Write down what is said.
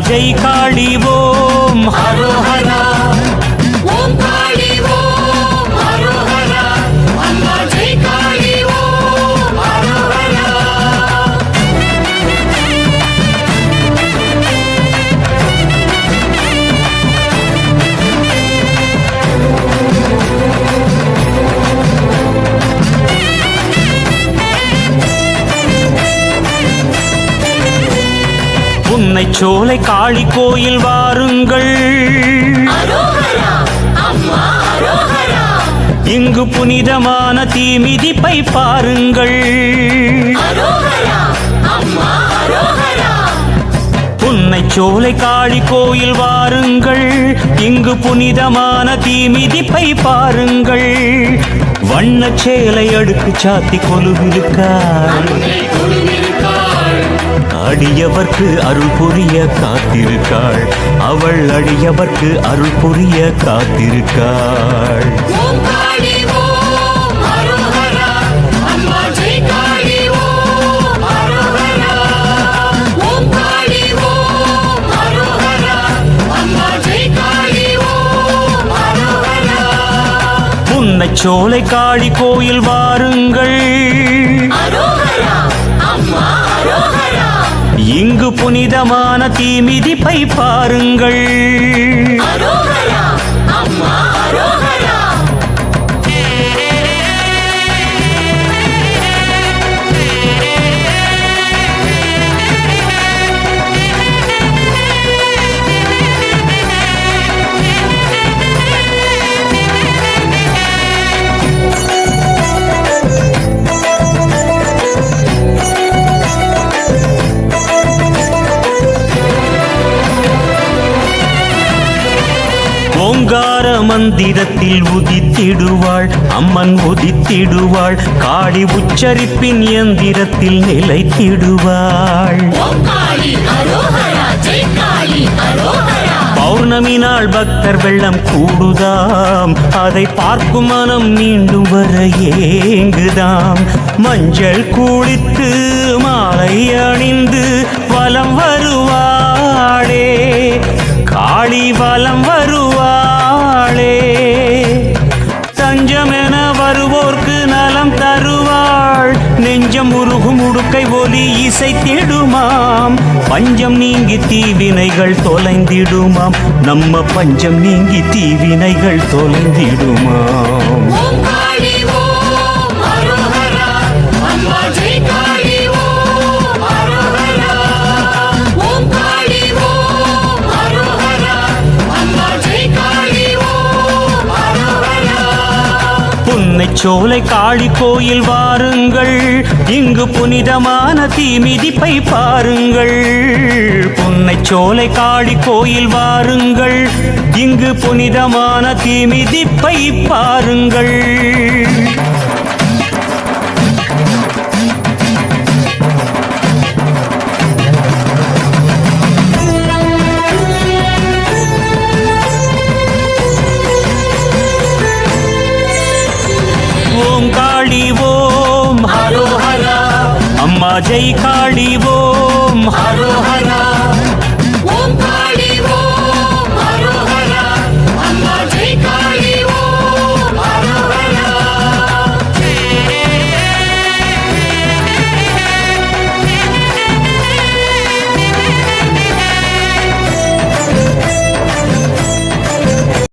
ஜெய் காளி ஓம் ஹரோஹரா ஓம் காளி ஓம் ஹரோஹரா அம்மா ஜெய் காளி ஓம் ஹரோஹரா புன்னைச்சோலை காளி கோயில் வாருங்கள் ஹரோஹரா அம்மா ஹரோஹரா இங்கு புனிதமான தீமிதிப்பை பாருங்கள் ஹரோஹரா அம்மா ஹரோஹரா புன்னைச்சோலை காளி கோயில் வாருங்கள் இங்கு புனிதமான தீமிதிப்பை பாருங்கள் வண்ணச் சேலை அடுக்கு சாத்தி கொலுவிருக்காள் அடியவர்க்கு அருள் புரிய காத்திருக்காள் அவள் அடியவர்க்கு அருள் புரிய காத்திருக்காள் ஓம் காளி ஓம் ஹரோஹரா அம்மா ஜெய் காளி ஓம் ஹரோஹரா ஓம் காளி ஓம் ஹரோஹரா அம்மா ஜெய் காளி ஓம் ஹரோஹரா புன்னைச்சோலை காளி கோயில் வாருங்கள் ஹரோஹரா அம்மா ஹரோஹரா இங்கு புனிதமான தீமிதிப்பை பாருங்கள் ஹரோஹரா அம்மா ஹரோஹரா ஓங்கார மந்திரத்தில் உதித்திடுவாள் அம்மன் உதித்திடுவாள் காளி உச்சரிப்பின் எந்திரத்தில் நிலைத்திடுவாள் ஓம் காளி ஹரோஹரா ஜெய் காளி ஹரோஹரா பௌர்ணமி நாள் பக்தர் வெள்ளம் கூடுதாம் அதை பார்க்கும் மனம் மீண்டும் வர ஏங்குதாம் மஞ்சள் குளித்து மாலை அணிந்து வலம் வருவாளே காளி வலம் வருவாளே தஞ்சமென வருவோர்க்கு நலம் தருவாள் நெஞ்சம் உருகும் உடுக்கை ஒலி இசைத்திடுமாம் பஞ்சம் நீங்கி தீவினைகள் தொலைந்திடுமாம் நம்ம பஞ்சம் நீங்கி தீவினைகள் தொலைந்திடுமாம் ஓம் காளி ஓம் ஹரோஹரா அம்மா ஜெய் காளி ஓம் ஹரோஹரா ஓம் காளி ஓம் ஹரோஹரா அம்மா ஜெய் காளி ஓம் ஹரோஹரா புன்னைச்சோலை காளி கோயில் வாருங்கள் இங்கு புனிதமான தீமிதிப்பை பாருங்கள் புன்னைச்சோலை காளி கோயில் வாருங்கள் இங்கு புனிதமான தீமிதிப்பை பாருங்கள் ஓம் காளி ஓம் ஹரோஹரா அம்மா ஜெய் காளி ஓம்